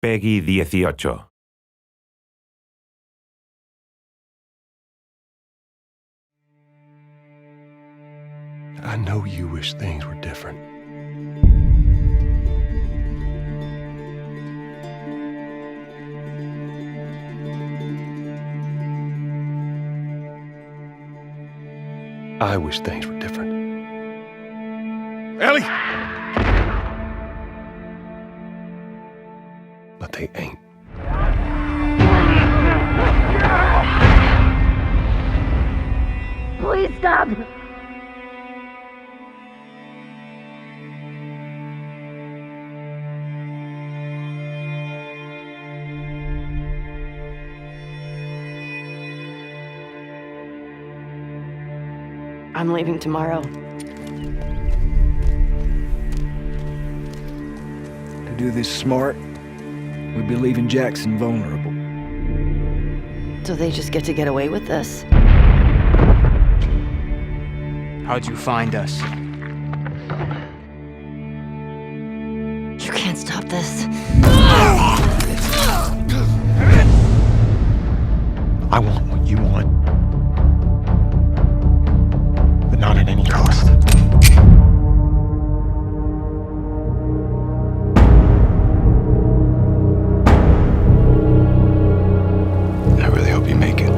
Peggy 18. I know you wish things were different. I wish things were different. Ellie! But they ain't. Please stop! I'm leaving tomorrow. To do this smart, we'd be leaving Jackson vulnerable. So they just get to get away with this? How'd you find us? You can't stop this. I want what you want. But not at any cost. I really hope you make it.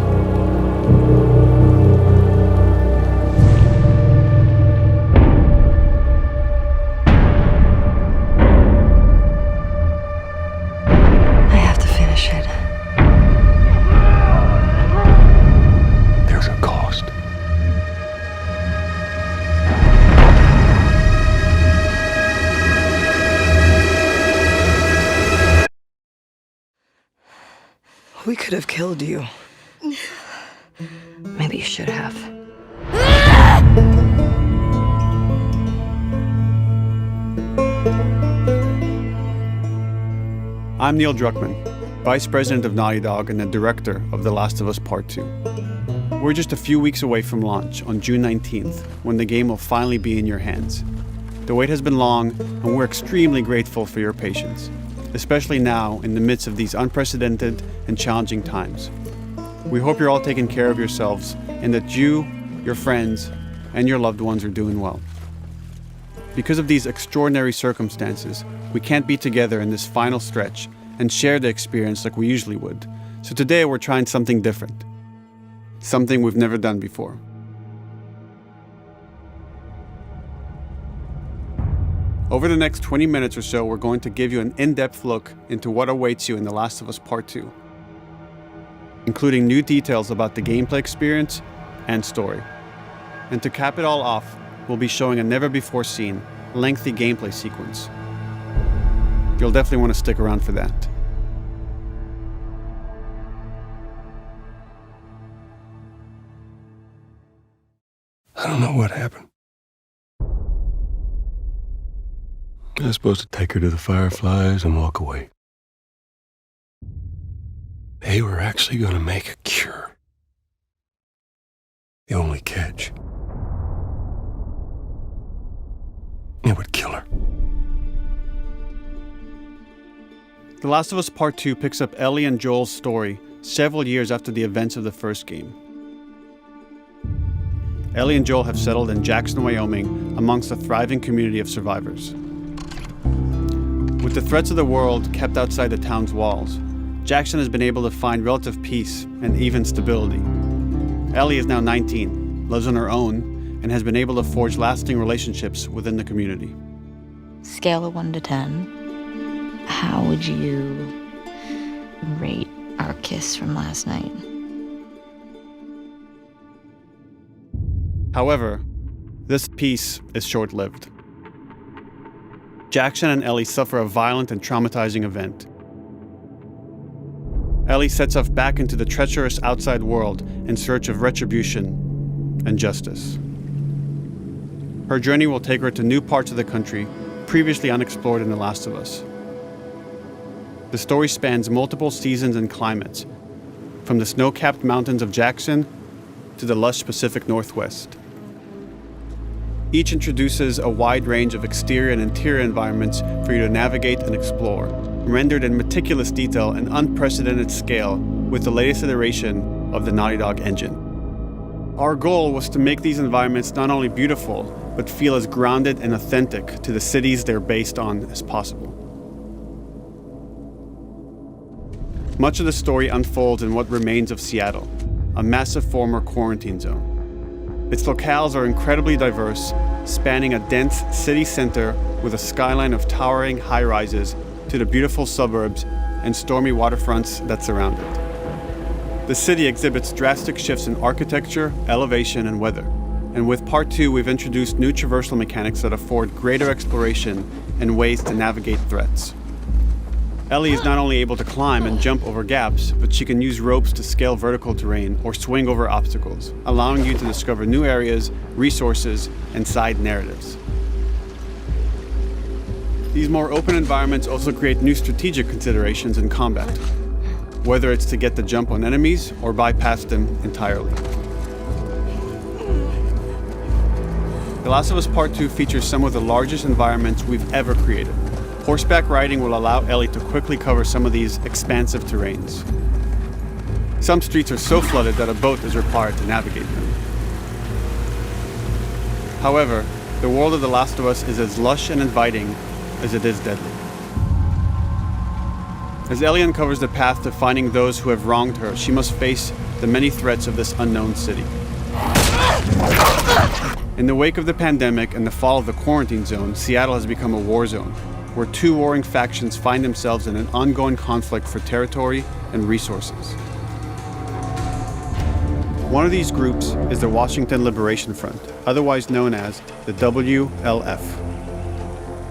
I have to finish it. There's a cost. We could have killed you. Maybe you should have. I'm Neil Druckman, Vice President of Naughty Dog and the Director of The Last of Us Part 2. We're just a few weeks away from launch on June 19th, when the game will finally be in your hands. The wait has been long, and we're extremely grateful for your patience, especially now in the midst of these unprecedented and challenging times. We hope you're all taking care of yourselves and that you, your friends, and your loved ones are doing well. Because of these extraordinary circumstances, we can't be together in this final stretch and share the experience like we usually would. So today we're trying something different. Something we've never done before. Over the next 20 minutes or so, we're going to give you an in-depth look into what awaits you in The Last of Us Part 2, including new details about the gameplay experience and story. And to cap it all off, we'll be showing a never-before-seen, lengthy gameplay sequence. You'll definitely want to stick around for that. I don't know what happened. I was supposed to take her to the Fireflies and walk away. They were actually going to make a cure. The only catch, it would kill her. The Last of Us Part 2 picks up Ellie and Joel's story several years after the events of the first game. Ellie and Joel have settled in Jackson, Wyoming, amongst a thriving community of survivors. With the threats of the world kept outside the town's walls, Jackson has been able to find relative peace and even stability. Ellie is now 19, lives on her own, and has been able to forge lasting relationships within the community. Scale of 1 to 10, how would you rate our kiss from last night? However, this peace is short-lived. Jackson and Ellie suffer a violent and traumatizing event. Ellie sets off back into the treacherous outside world in search of retribution and justice. Her journey will take her to new parts of the country previously unexplored in The Last of Us. The story spans multiple seasons and climates, from the snow-capped mountains of Jackson to the lush Pacific Northwest. Each introduces a wide range of exterior and interior environments for you to navigate and explore. rendered in meticulous detail and unprecedented scale with the latest iteration of the Naughty Dog engine. Our goal was to make these environments not only beautiful, but feel as grounded and authentic to the cities they're based on as possible. Much of the story unfolds in what remains of Seattle, a massive former quarantine zone. Its locales are incredibly diverse, spanning a dense city center with a skyline of towering high-rises to the beautiful suburbs and stormy waterfronts that surround it. The city exhibits drastic shifts in architecture, elevation, and weather. And with Part 2, we've introduced new traversal mechanics that afford greater exploration and ways to navigate threats. Ellie is not only able to climb and jump over gaps, but she can use ropes to scale vertical terrain or swing over obstacles, allowing you to discover new areas, resources, and side narratives. These more open environments also create new strategic considerations in combat, whether it's to get the jump on enemies or bypass them entirely. The Last of Us Part 2 features some of the largest environments we've ever created. Horseback riding will allow Ellie to quickly cover some of these expansive terrains. Some streets are so flooded that a boat is required to navigate them. However, the world of The Last of Us is as lush and inviting as it is deadly. As Ellie uncovers the path to finding those who have wronged her, she must face the many threats of this unknown city. In the wake of the pandemic and the fall of the quarantine zone, Seattle has become a war zone, where two warring factions find themselves in an ongoing conflict for territory and resources. One of these groups is the Washington Liberation Front, otherwise known as the WLF.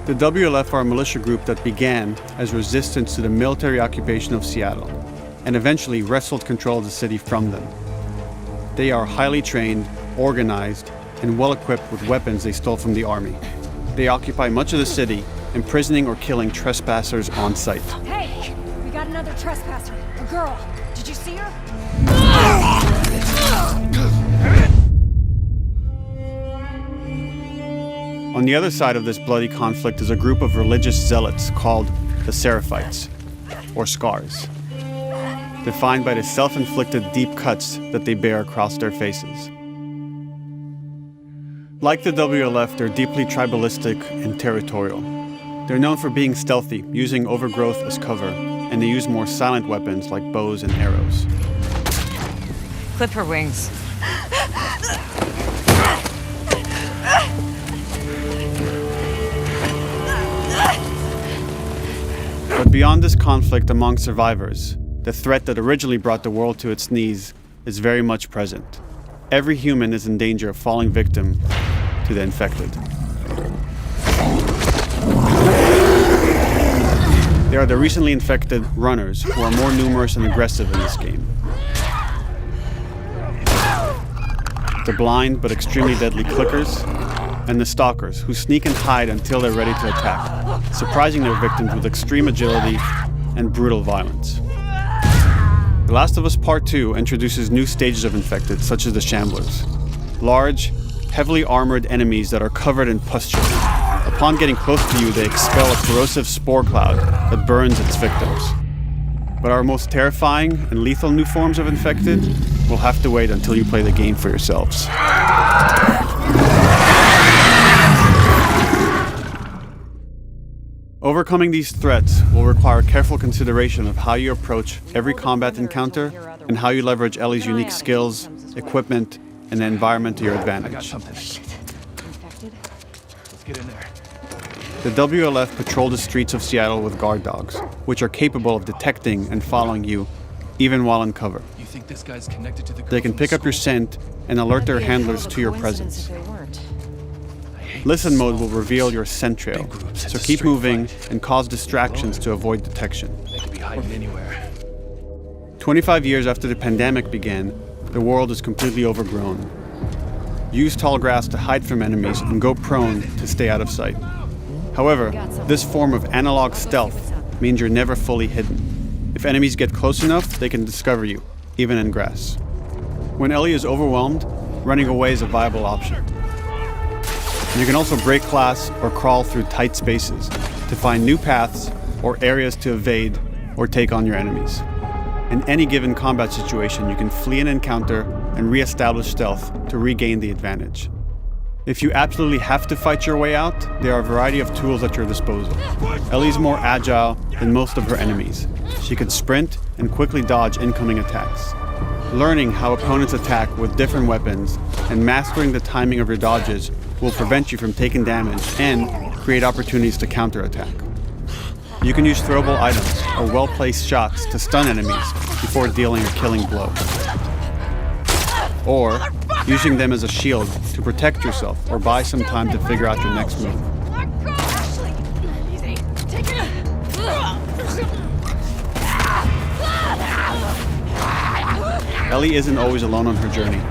The WLF are a militia group that began as resistance to the military occupation of Seattle, and eventually wrestled control of the city from them. They are highly trained, organized, and well-equipped with weapons they stole from the army. They occupy much of the city, imprisoning or killing trespassers on sight. Hey! We got another trespasser. A girl. Did you see her? On the other side of this bloody conflict is a group of religious zealots called the Seraphites, or Scars, defined by the self-inflicted deep cuts that they bear across their faces. Like the WLF, they're deeply tribalistic and territorial. They're known for being stealthy, using overgrowth as cover, and they use more silent weapons like bows and arrows. Clip her wings. But beyond this conflict among survivors, the threat that originally brought the world to its knees is very much present. Every human is in danger of falling victim to the infected. There are the recently infected runners, who are more numerous and aggressive in this game. The blind but extremely deadly clickers, and the stalkers, who sneak and hide until they're ready to attack, surprising their victims with extreme agility and brutal violence. The Last of Us Part 2 introduces new stages of infected, such as the Shamblers, large, heavily armored enemies that are covered in pustules. Upon getting close to you, they expel a corrosive spore cloud that burns its victims. But our most terrifying and lethal new forms of infected will have to wait until you play the game for yourselves. Overcoming these threats will require careful consideration of how you approach every combat encounter and how you leverage Ellie's unique skills, equipment, and the environment to your advantage. Let's get in there. The WLF patrol the streets of Seattle with guard dogs, which are capable of detecting and following you, even while in cover. You think this guy's connected to the girl They can from pick up your school? scent and alert their handlers to your presence. Listen mode will reveal your scent trail, so keep moving and cause distractions to avoid detection. They could be hiding anywhere. 25 years after the pandemic began, the world is completely overgrown. Use tall grass to hide from enemies and go prone to stay out of sight. However, this form of analog stealth means you're never fully hidden. If enemies get close enough, they can discover you, even in grass. When Ellie is overwhelmed, running away is a viable option. You can also break glass or crawl through tight spaces to find new paths or areas to evade or take on your enemies. In any given combat situation, you can flee an encounter and re-establish stealth to regain the advantage. If you absolutely have to fight your way out, there are a variety of tools at your disposal. Ellie's more agile than most of her enemies. She can sprint and quickly dodge incoming attacks. Learning how opponents attack with different weapons and mastering the timing of your dodges will prevent you from taking damage and create opportunities to counterattack. You can use throwable items or well-placed shots to stun enemies before dealing a killing blow. Or using them as a shield to protect yourself or buy some time to figure out your next move. Ellie isn't always alone on her journey.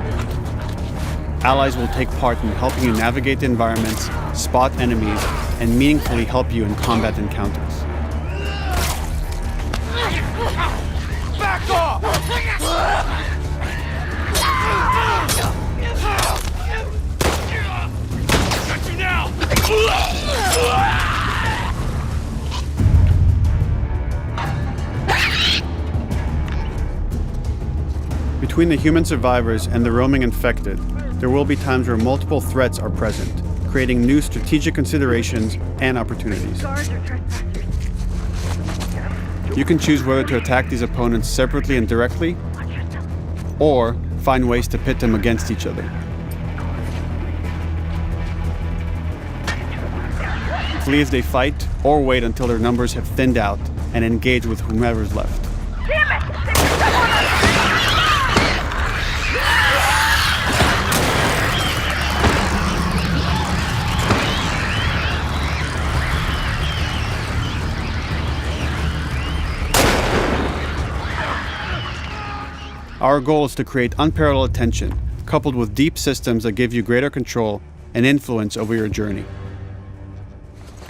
Allies will take part in helping you navigate the environments, spot enemies, and meaningfully help you in combat encounters. Back off! Got you now! Between the human survivors and the roaming infected, there will be times where multiple threats are present, creating new strategic considerations and opportunities. You can choose whether to attack these opponents separately and directly, or find ways to pit them against each other. Flee as they fight, or wait until their numbers have thinned out and engage with whomever's left. Our goal is to create unparalleled tension, coupled with deep systems that give you greater control and influence over your journey.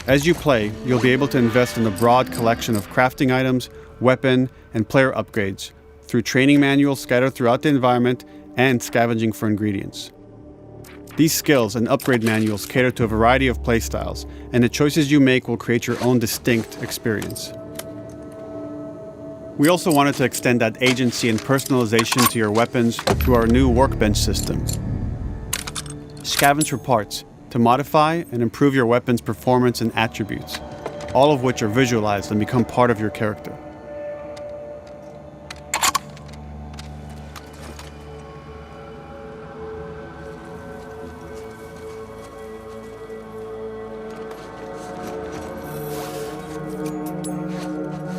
As you play, you'll be able to invest in a broad collection of crafting items, weapon, and player upgrades through training manuals scattered throughout the environment and scavenging for ingredients. These skills and upgrade manuals cater to a variety of playstyles, and the choices you make will create your own distinct experience. We also wanted to extend that agency and personalization to your weapons through our new workbench system. Scavenge for parts to modify and improve your weapon's performance and attributes, all of which are visualized and become part of your character.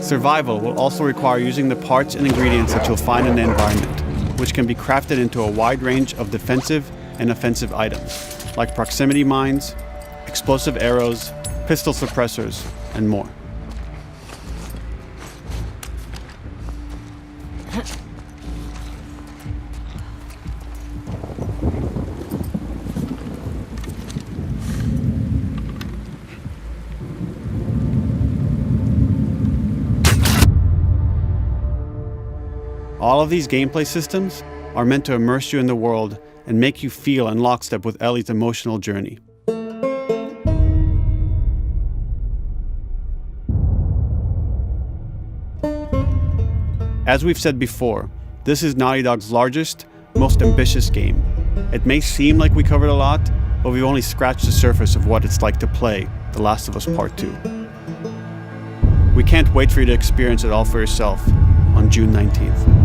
Survival will also require using the parts and ingredients that you'll find in the environment, which can be crafted into a wide range of defensive and offensive items, like proximity mines, explosive arrows, pistol suppressors, and more. All of these gameplay systems are meant to immerse you in the world and make you feel in lockstep with Ellie's emotional journey. As we've said before, this is Naughty Dog's largest, most ambitious game. It may seem like we covered a lot, but we've only scratched the surface of what it's like to play The Last of Us Part 2. We can't wait for you to experience it all for yourself on June 19th.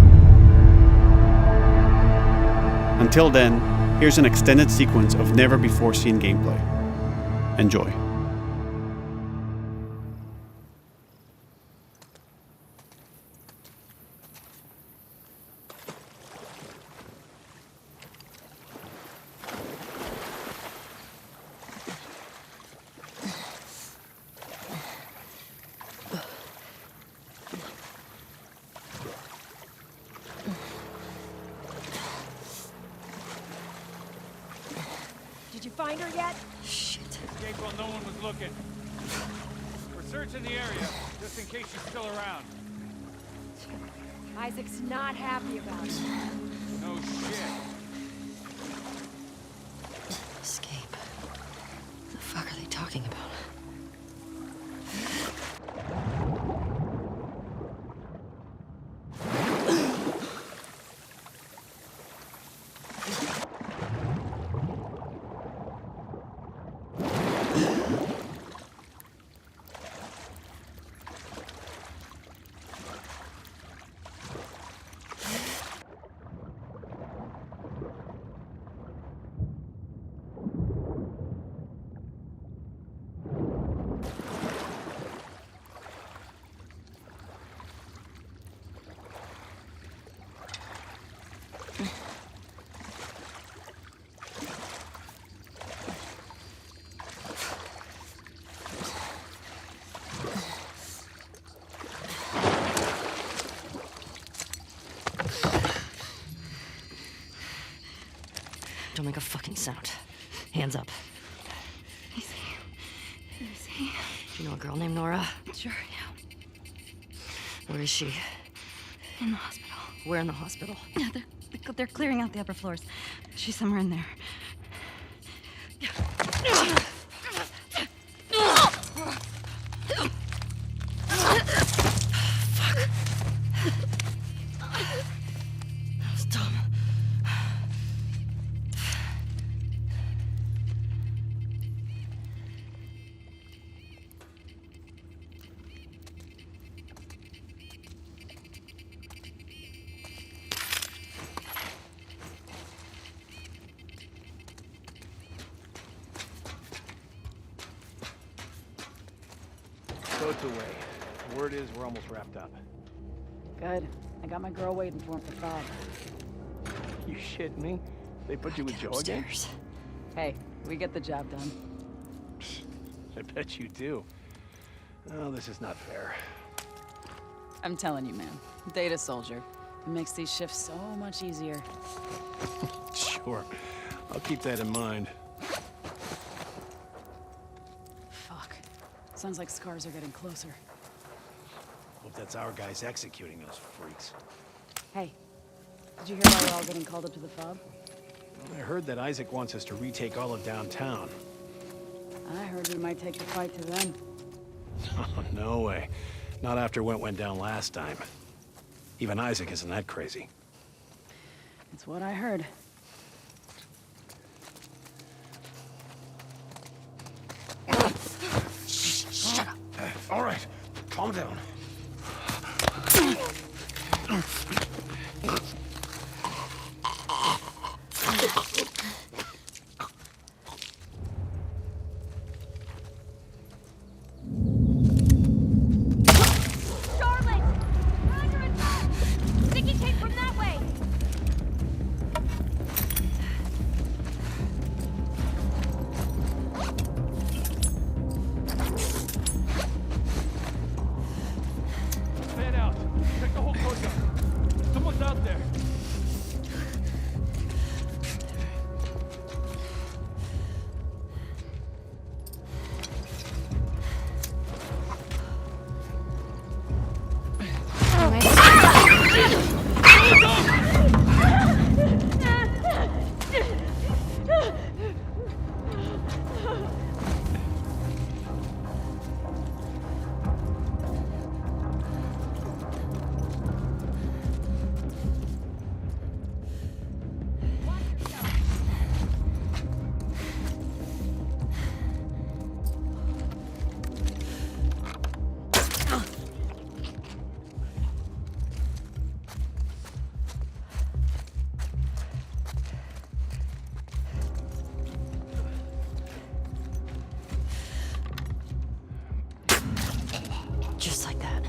Until then, here's an extended sequence of never-before-seen gameplay. Enjoy. Did you find her yet? Escape while no one was looking. We're searching the area, just in case she's still around. Isaac's not happy about it. No shit. Escape. What the fuck are they talking about? Don't make a fucking sound. Hands up. Easy. Easy. Do you know a girl named Nora? Sure, yeah. Where is she? In the hospital. Where in the hospital? Yeah, they're clearing out the upper floors. She's somewhere in there. That was dumb. Boat's away. Word is we're almost wrapped up. Good. I got my girl waiting for him for Bob. You shit me? They put you with Joe again? Upstairs. Hey, we get the job done. I bet you do. Oh, this is not fair. I'm telling you, man. Data soldier. It makes these shifts so much easier. Sure. I'll keep that in mind. Fuck. Sounds like scars are getting closer. Hope that's our guys executing those freaks. Hey, did you hear why we're all getting called up to the fob? I heard that Isaac wants us to retake all of downtown. I heard we might take the fight to them. Oh, no way. Not after what went down last time. Even Isaac isn't that crazy. It's what I heard. Shut up. All right, calm down. Just like that.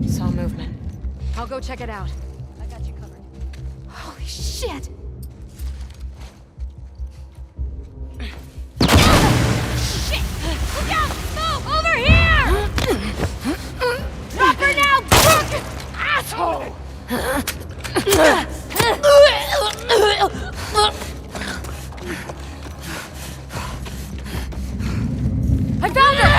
Saw movement. I'll go check it out. I got you covered. Holy shit! Shit! Look out! Move! Over here! Drop her now, drunk asshole! I found her!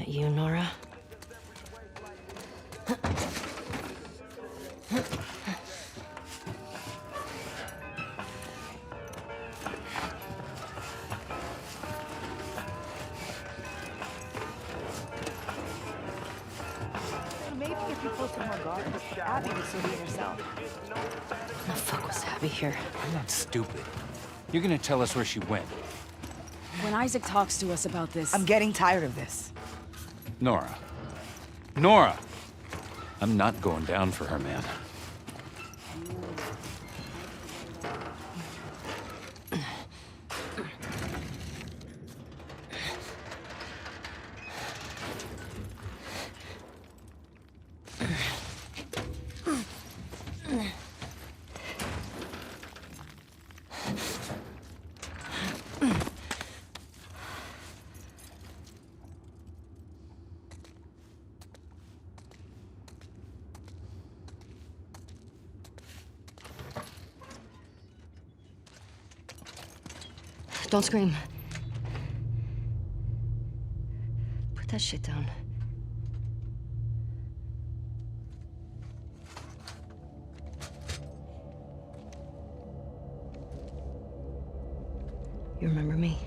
that you, Nora? Maybe if you posted more guards, Abby would still be herself. When the fuck was Abby here? I'm not stupid. You're gonna tell us where she went. When Isaac talks to us about this... I'm getting tired of this. Nora. Nora! I'm not going down for her, man. Don't scream. Put that shit down. You remember me?